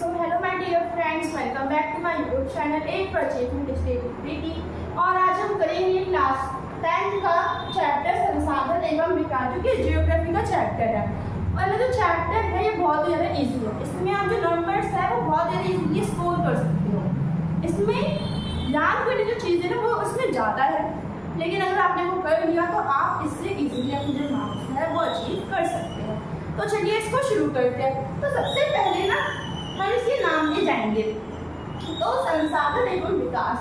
Hello my dear friends, welcome back to my YouTube channel A for achievement stability. और आज हम करेंगे class 10 का चैप्टर संसाधन एवं विकास, जो कि जियोग्राफी का चैप्टर है। और ये जो चैप्टर है ये बहुत ज़्यादा इजी है। इसमें आप जो नंबर्स है वो बहुत ज़्यादा इजीली स्कोर कर सकते हो। इसमें याद करने जो चीज़ें ना वो उसमें ज़्यादा है, लेकिन अगर आपने वो कर लिया तो आप इससे इजीली अपने जो मार्क्स है वो अचीव कर सकते हो। तो चलिए इसको शुरू करते हैं। तो सबसे पहले ना हम इसके नाम ले जाएंगे। तो संसाधन एवं विकास,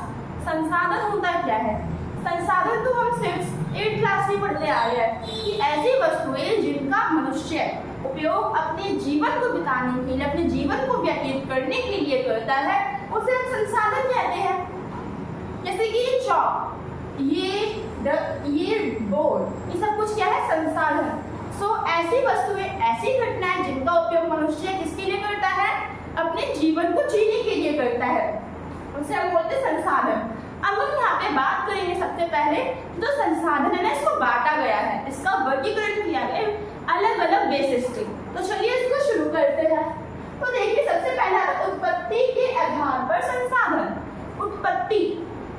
संसाधन होता क्या है? संसाधन तो हम सिर्फ 8th क्लास में पढ़ते आ रहे हैं कि ऐसी वस्तुएं जिनका मनुष्य उपयोग अपने जीवन को बिताने के लिए, अपने जीवन को व्यतीत करने के लिए करता है, उसे हम संसाधन कहते हैं। जैसे कि ये चौक, ये बोर्ड, ये सब कुछ क्या है? संसाधन। ऐसी वस्तुएं, ऐसी घटनाएं जिनका उपयोग मनुष्य किसके लिए करता है? अपने जीवन को जीने के लिए करता है, उसे हम बोलते हैं संसाधन। अब हम यहाँ पे बात करेंगे सबसे पहले जो संसाधन है ना, इसको बांटा गया है, इसका वर्गीकरण किया गया अलग अलग बेसिस पे। तो चलिए इसको शुरू करते हैं। तो देखिए सबसे पहला उत्पत्ति के आधार पर संसाधन। उत्पत्ति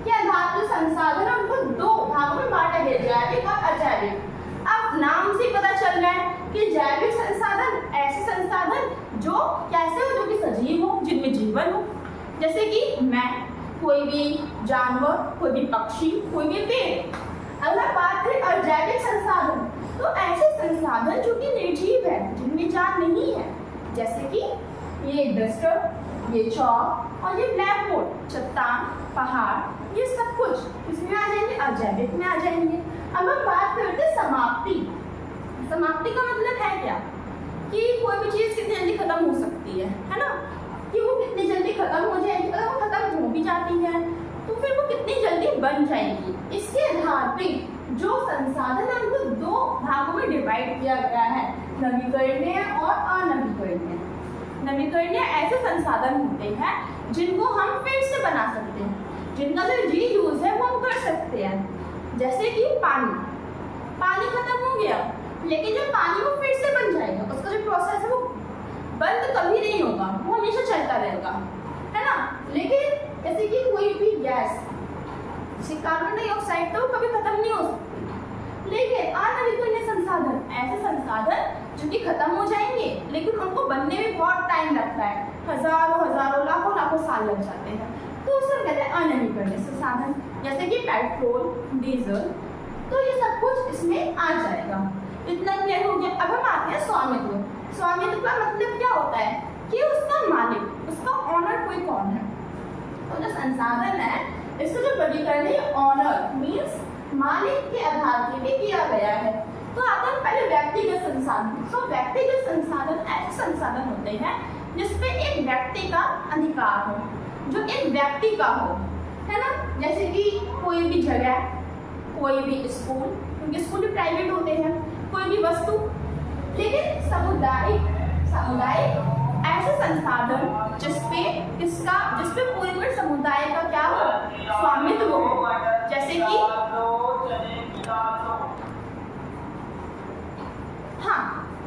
के आधार पर संसाधन है उनको दो भागों में बांटा गया, जैविक और अजैविक। अब नाम से पता चल रहा है कि जैविक संसाधन ऐसे संसाधन जो कैसे हो, जो कि सजीव हो, जिनमें जीवन हो, जैसे कि मैं, कोई भी जानवर, कोई भी पक्षी, कोई भी पेड़। अगर बात करें अजैविक संसाधन, तो ऐसे संसाधन जो कि निर्जीव है, जिनमें जान नहीं है, जैसे कि ये डस्टर, ये चौक और ये ब्लैक बोर्ड, चट्टान, पहाड़, ये सब कुछ इसमें आ जाएंगे, अजैविक में आ जाएंगे। अब हम बात करते हैं समाप्ति। समाप्ति का मतलब है क्या? कि कोई भी चीज़ कितनी जल्दी खत्म हो सकती है ना? कि वो कितनी जल्दी खत्म हो जाएगी। अगर वो खत्म हो भी जाती है तो फिर वो कितनी जल्दी बन जाएगी। इसके आधार पे जो संसाधन है उनको दो भागों में डिवाइड किया गया है, नवीकरणीय और अनवीकरणीय। नवीकरणीय ऐसे संसाधन होते हैं जिनको हम फिर से बना सकते हैं, जिनका जो रीयूज है वो हम कर सकते हैं। जैसे कि पानी खत्म हो गया, लेकिन जब पानी वो फिर से बन जाएगा, उसका जो प्रोसेस है वो बंद कभी नहीं होगा, वो हमेशा चलता रहेगा, है ना? लेकिन जैसे कि कोई भी गैस, जैसे कार्बन डाइऑक्साइड, तो कभी खत्म नहीं हो सकती। लेकिन अनवीकरणीय संसाधन ऐसे संसाधन जो कि खत्म हो जाएंगे, लेकिन उनको बनने में बहुत टाइम लगता है, हजारों लाखों साल लग जाते हैं, तो उसे कहते हैं अनवीकरणीय संसाधन। जैसे कि पेट्रोल, डीजल, तो ये सब कुछ इसमें आ जाएगा। इतना क्लियर हो गया। अब हम आते हैं स्वामित्व। स्वामित्व का मतलब क्या होता है? कि उसका मालिक, उसका ऑनर कोई कौन है। तो जो संसाधन है इसका जो वर्गीकरण है, ऑनर मीन्स मालिक के आधार पे भी किया गया है। तो आता है पहले व्यक्तिगत संसाधन। तो व्यक्तिगत संसाधन ऐसे संसाधन होते हैं जिसपे एक व्यक्ति का अधिकार हो, जो एक व्यक्ति का हो, है ना? जैसे कि कोई भी जगह, कोई भी स्कूल, क्योंकि स्कूल भी प्राइवेट होते हैं, कोई भी वस्तु। लेकिन सामुदायिक ऐसे संसाधन जिसपे पूरे समुदाय का क्या हो, स्वामित्व हो। जैसे कि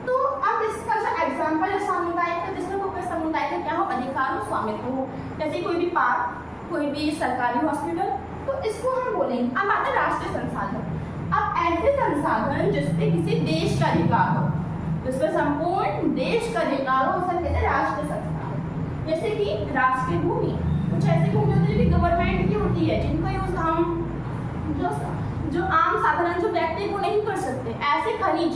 तो अब इसका जो एग्जाम्पल है सामुदायिक का, जिसमें समुदाय का क्या हो, अधिकार हो, स्वामित्व हो। जैसे कोई भी पार्क, कोई भी सरकारी हॉस्पिटल, तो इसको हम बोलेंगे। अब आता है राष्ट्रीय संसाधन। अब ऐसे संसाधन जिसपे किसी देश का अधिकार हो, जिसपे संपूर्ण देश का अधिकार हो, उसे कहते हैं राष्ट्रीय संसाधन। जैसे कि राष्ट्रीय भूमि, कुछ ऐसी भूमि होती है जो गवर्नमेंट की होती है, जिनका यूज हम जो आम साधारण जो व्यक्ति को नहीं कर सकते, ऐसे खनिज।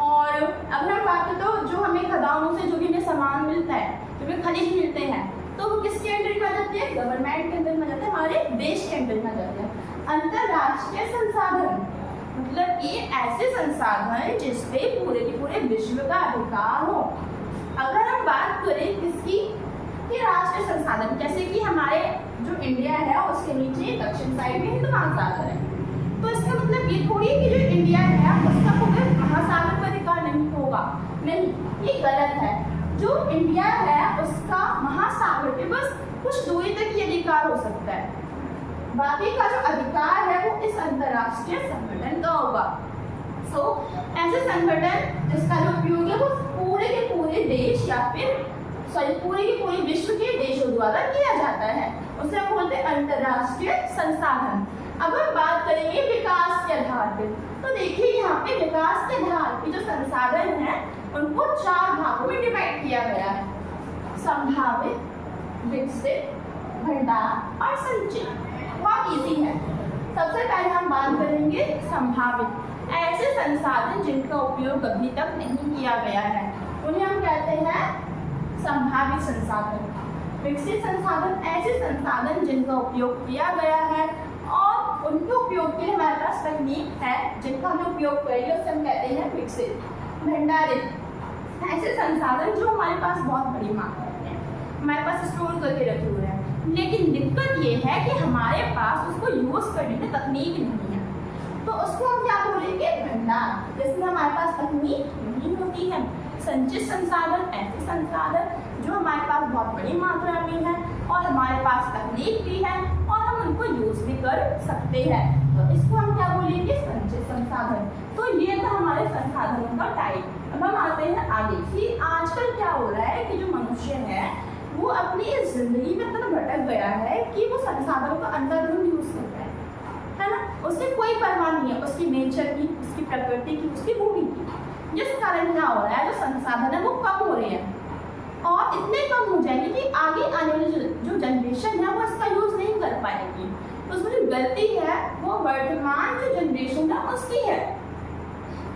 और अगर हम बात करें तो जो हमें खदानों से जो भी हमें सामान मिलता है, जो भी खनिज मिलते हैं, तो वो किसके अंडर में आ जाते हैं? गवर्नमेंट के अंदर में आ जाते हैं, हमारे देश के अंडर में आ जाते हैं। अंतरराष्ट्रीय संसाधन मतलब ये ऐसे संसाधन जिसपे पूरे के पूरे विश्व का अधिकार हो। अगर हम बात करें किसकी, कि राष्ट्रीय संसाधन, जैसे कि हमारे जो इंडिया है उसके नीचे दक्षिण साइड में हिंद महासागर है, तो इसका मतलब ये थोड़ी कि जो इंडिया है उसका पूरे महासागर पर अधिकार नहीं होगा, नहीं, ये गलत है। जो इंडिया है उसका महासागर के बस कुछ दूरी तक ये अधिकार हो सकता है, बाकी का जो अधिकार है वो इस अंतरराष्ट्रीय संगठन का होगा। ऐसे संगठन जिसका जो उपयोग है वो पूरे के पूरे देश या फिर सॉरी पूरे के पूरे विश्व के देशों द्वारा किया जाता है, उसे हम बोलते हैं अंतरराष्ट्रीय संसाधन। अब हम बात करेंगे विकास के आधार पे। तो देखिए यहाँ पे विकास के आधार पे जो संसाधन है उनको 4 भागों में डिवाइड किया गया है, संभावित, विकसित, भंडार और संचित। बहुत इजी है। सबसे पहले हम बात करेंगे संभावित, ऐसे संसाधन जिनका उपयोग अभी तक नहीं किया गया है उन्हें हम कहते हैं संभावित संसाधन। विकसित संसाधन, ऐसे संसाधन जिनका उपयोग किया गया है और उनके उपयोग के लिए हमारे पास तकनीक है जिनका हमें उपयोग करेंगे उसे हम कहते हैं विकसित। भंडारित, ऐसे संसाधन जो हमारे पास बहुत बड़ी मात्रा में है, हमारे पास स्टोर करके रखे हुए हैं, लेकिन दिक्कत ये है कि हमारे पास उसको यूज करने की तकनीक नहीं है, तो उसको हम क्या बोलेंगे भंडार, जिसमें हमारे पास तकनीक नहीं होती है। संचित संसाधन, ऐसे संसाधन जो हमारे पास बहुत बड़ी मात्रा में है और हमारे पास तकनीक भी है और हम उनको यूज भी कर सकते हैं, तो इसको हम क्या बोलेंगे संचित संसाधन। तो ये था हमारे संसाधनों का टाइप। अब हम आते हैं आगे कि आजकल क्या हो रहा है कि जो मनुष्य है वो अपनी जिंदगी में इतना भटक गया है कि वो संसाधनों का अंधाधुंध यूज करता है ना, उसे कोई परवाह नहीं है उसकी नेचर की, उसकी प्रकृति की, उसकी भूमि की। जिस कारण क्या हो रहा है, जो संसाधन है वो कम हो रहे हैं और इतने कम हो जाएंगे कि आगे आने वाली जो जनरेशन है वो इसका यूज नहीं कर पाएगी। तो उसमें जो गलती है वो वर्तमान जो जनरेशन है उसकी है।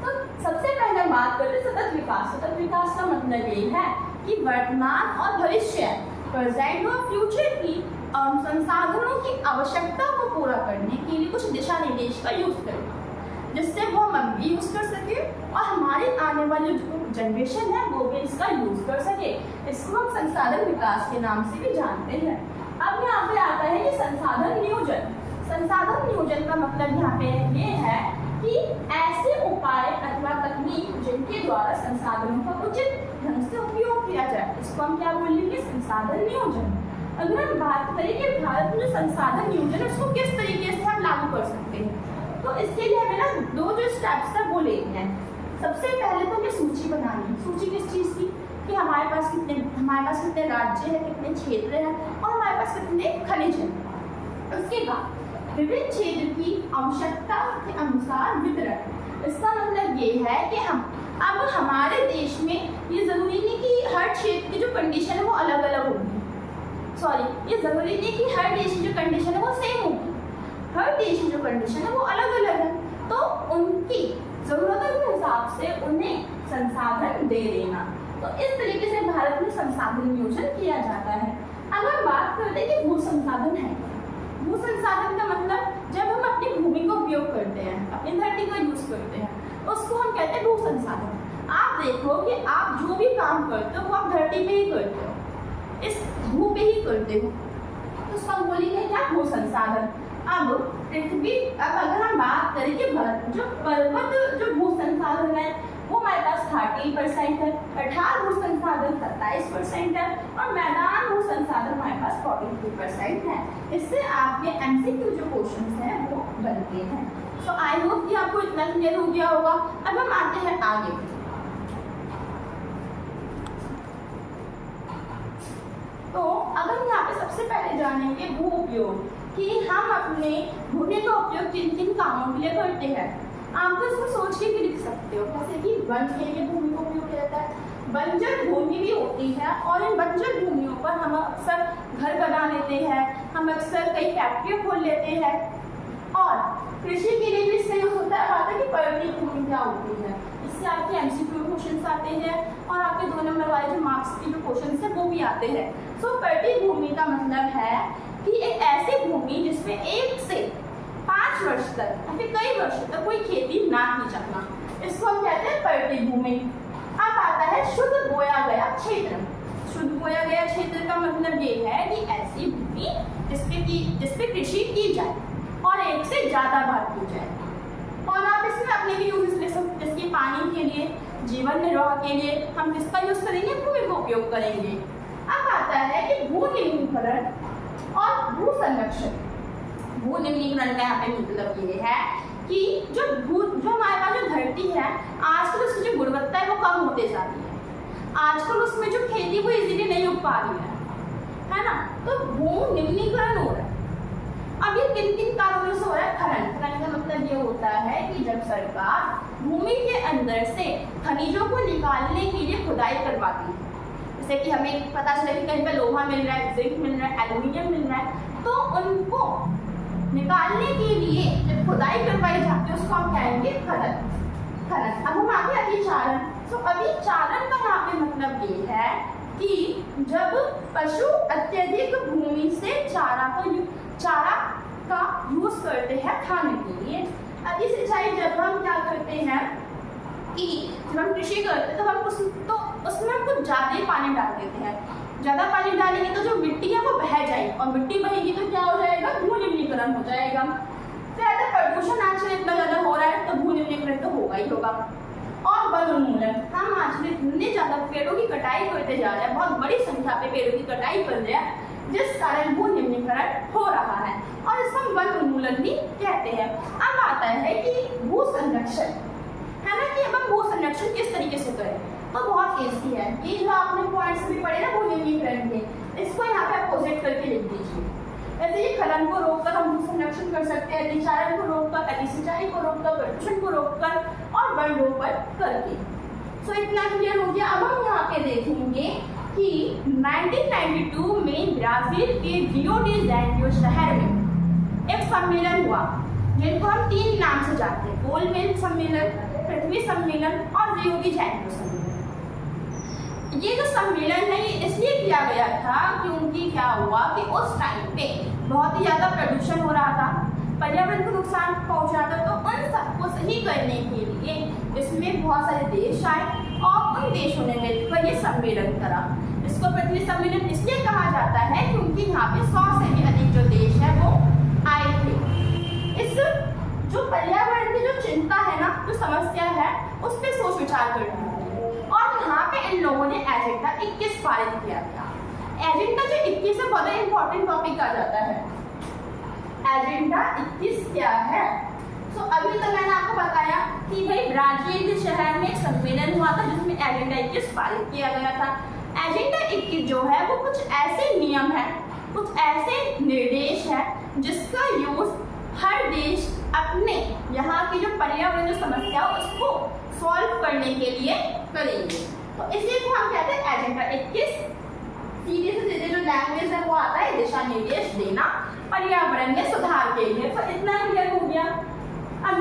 तो सबसे पहले बात करते हैं सतत विकास। सतत विकास का मतलब ये है कि वर्तमान और भविष्य, प्रेजेंट और फ्यूचर की संसाधनों की आवश्यकता को पूरा करने के लिए कुछ दिशा निर्देश का यूज करना, जिससे वो हम भी यूज कर सके और हमारी आने वाली जो जनरेशन है वो भी इसका यूज कर सके। इसको हम संसाधन विकास के नाम से भी जानते हैं। अब यहाँ पे आता है कि संसाधन नियोजन। संसाधन नियोजन का मतलब यहाँ पे ये है कि ऐसे उपाय अथवा तकनीक जिनके द्वारा संसाधनों का उचित ढंग से उपयोग किया जाए, इसको हम क्या बोलेंगे संसाधन नियोजन। अगर हम बात करें कि भारत में जो संसाधन नियोजन है उसको किस तरीके से हम लागू कर सकते हैं, तो इसके लिए हमें ना 2 जो स्टेप्स है वो लेने हैं। सबसे पहले तो हमें सूची बनानी है। सूची किस चीज़ की, कि हमारे पास कितने राज्य हैं, कितने क्षेत्र हैं और हमारे पास कितने खनिज हैं। उसके बाद विभिन्न क्षेत्र की आवश्यकता के अनुसार वितरण। इसका मतलब ये है कि हम अब हमारे देश में ये जरूरी नहीं कि हर क्षेत्र की जो कंडीशन है वो अलग अलग होगी, ये जरूरी नहीं कि हर देश की जो कंडीशन है वो सेम होगी। हर देश की जो कंडीशन है वो अलग अलग है, तो उनकी जरूरतों के हिसाब से उन्हें संसाधन दे देना। तो इस तरीके से भारत में संसाधन नियोजन किया जाता है। अब हम बात करते हैं कि भू संसाधन है। भू संसाधन का मतलब जब हम अपनी भूमि का उपयोग करते हैं, अपनी धरती का यूज करते हैं, उसको हम कहते हैं भू संसाधन। आप देखो कि आप जो भी काम करते हो वो आप धरती पे ही करते हो, इस भू पे ही करते हो, तो उसका बोलेंगे क्या भू संसाधन। अब पृथ्वी, अब अगर हम बात करें कि जो पर्वत जो भू संसाधन है वो हमारे पास 30% है, पठार भू संसाधन 27% है और मैदान भू संसाधन हमारे पास 43% है। इससे आपके एमसीक्यू जो क्वेश्चंस हैं वो बनते हैं। सो आई होप कि आपको इतना क्लियर हो गया होगा। अब हम आते हैं आगे। तो अगर यहाँ पे सबसे पहले जानेंगे भू उपयोग, कि हम अपने भूमि का उपयोग किन किन कामों के लिए करते हैं। आप तो इसको सोच के भी लिख सकते हो, जैसे कि वन के लिए भूमि का उपयोग किया जाता है, बंजर भूमि भी होती है और इन बंजर भूमियों पर हम अक्सर घर बना लेते हैं, हम अक्सर कई फैक्ट्रियाँ खोल लेते हैं और कृषि के लिए भी इससे यूज होता है। बात है कि पर्वतीय भूमि क्या होती है, इससे आपके एमसीक्यू क्वेश्चंस आते हैं और आपके 2 नंबर वाले जो मार्क्स के जो क्वेश्चंस हैं वो भी आते हैं। सो पर्वतीय भूमि का मतलब है कि एक ऐसी भूमि जिसमें 1 से 5 वर्ष तक या फिर कई वर्षों तक कोई खेती ना की जाना, इसको हम कहते हैं पर्वतीय भूमि। अब आता है शुद्ध बोया गया क्षेत्र। शुद्ध बोया गया क्षेत्र का मतलब ये है कि ऐसी भूमि जिसपे कृषि की जाए और 1 से ज़्यादा बार की जाए, और आप इसमें अपने भी यूज ले सकते हैं, जैसे पानी के लिए, जीवन निर्वाह के लिए हम किसका यूज करेंगे, भूमि का उपयोग करेंगे। अब आता है कि भू निम्नीकरण और भू संरक्षण। भू निम्नीकरण का यहाँ पे मतलब ये है कि जो हमारे पास जो धरती है आजकल उसकी जो गुणवत्ता है वो कम होते जा रही है। आजकल उसमें जो खेती वो इजीली नहीं हो पा रही है ना। तो भू निम्नीकरण हो रहा है। अब ये किन किन कारणों से हो रहा है? खनन। खनन का मतलब ये होता है कि जब सरकार भूमि के अंदर से खनिजों को निकालने के लिए खुदाई करवाती है, जैसे कि हमें पता चले कि कहीं पे लोहा मिल रहा है, जिंक मिल रहा है, एल्युमिनियम मिल रहा है, तो उनको निकालने के लिए जब खुदाई करवाई जाती है उसको हम कहेंगे खनन। खनन। अब हम आगे अभिचारण। तो अभिचारण का यहाँ पे मतलब ये है कि जब पशु अत्यधिक भूमि से चारा का यूज करते हैं खाने के लिए। अति सिंचाई जब हम क्या करते हैं कि जब हम कृषि करते हैं तो हम उसमें हम कुछ ज़्यादा पानी डाल देते हैं। ज़्यादा पानी डालेंगे तो जो मिट्टी है वो बह जाएगी, और मिट्टी बहेगी तो क्या हो जाएगा? भू निम्नीकरण हो जाएगा। फिर अगर प्रदूषण आजकल इतना ज़्यादा हो रहा है तो भू निम्नीकरण तो होगा ही होगा। और वन उन्मूलन। हम आजकल इतने ज़्यादा पेड़ों की कटाई करते जा रहे हैं, बहुत बड़ी संख्या पे पेड़ों की कटाई कर रहे हैं, जिस कारण भू निम्नीकरण हो रहा है, और इसको हम वन उन्मूलन भी कहते हैं। अब आता है कि भू संरक्षण, है ना, कि अब हम भू संरक्षण किस तरीके से करें। तो बहुत ईजी है, ये जो आपने पॉइंट्स भी पढ़े ना भू निम्नीकरण के, इसको यहाँ पे अपोजिट करके लिख दीजिए। ऐसे ही खनन को रोककर हम भू संरक्षण कर सकते हैं, अतिचारण को रोककर, अति सिंचाई को रोककर, प्रदूषण को रोककर और वन रोपण करके। सो इतना क्लियर हो गया। अब हम यहाँ पे देखेंगे कि 1992 में ब्राजील के रियो डी जेनेरियो शहर में एक सम्मेलन हुआ, जिनको हम 3 नाम से जानते हैं: गोलमेज सम्मेलन, पृथ्वी सम्मेलन और रियो डी जेनेरियो सम्मेलन। ये जो सम्मेलन है ये इसलिए किया गया था क्योंकि क्या हुआ कि उस टाइम पे बहुत ही ज़्यादा प्रदूषण हो रहा था, पर्यावरण को नुकसान पहुंच रहा था। तो उन सबको सही करने के लिए इसमें बहुत सारे देश आए और उन देशों ने मिलकर ये सम्मेलन करा। इसको पृथ्वी सम्मेलन इसलिए कहा जाता है क्योंकि यहाँ पे 100 से भी अधिक जो देश है वो आए थे। इस जो पर्यावरण की जो चिंता है ना, जो समस्या है, उस पर सोच विचार करना है। और यहाँ पे इन लोगों ने एजेंडा 21 पारित किया था। एजेंडा जो 21 है बहुत इंपॉर्टेंट टॉपिक आ जाता है। एजेंडा 21 क्या है? तो अभी तो मैंने आपको बताया कि भाई ब्राजील के शहर में एक सम्मेलन हुआ था जिसमें एजेंडा 21 पारित किया गया था। एजेंडा 21 जो है वो कुछ ऐसे नियम है, कुछ ऐसे निर्देश है जिसका यूज हर देश अपने यहाँ की जो पर्यावरण जो समस्या है उसको सॉल्व करने के लिए करेंगे। तो इसी को हम कहते हैं एजेंडा 21। सीधे से सीधे जो लैंग्वेज है वो आता है दिशा निर्देश देना पर्यावरण में सुधार के लिए। तो इतना क्लियर हो गया। अब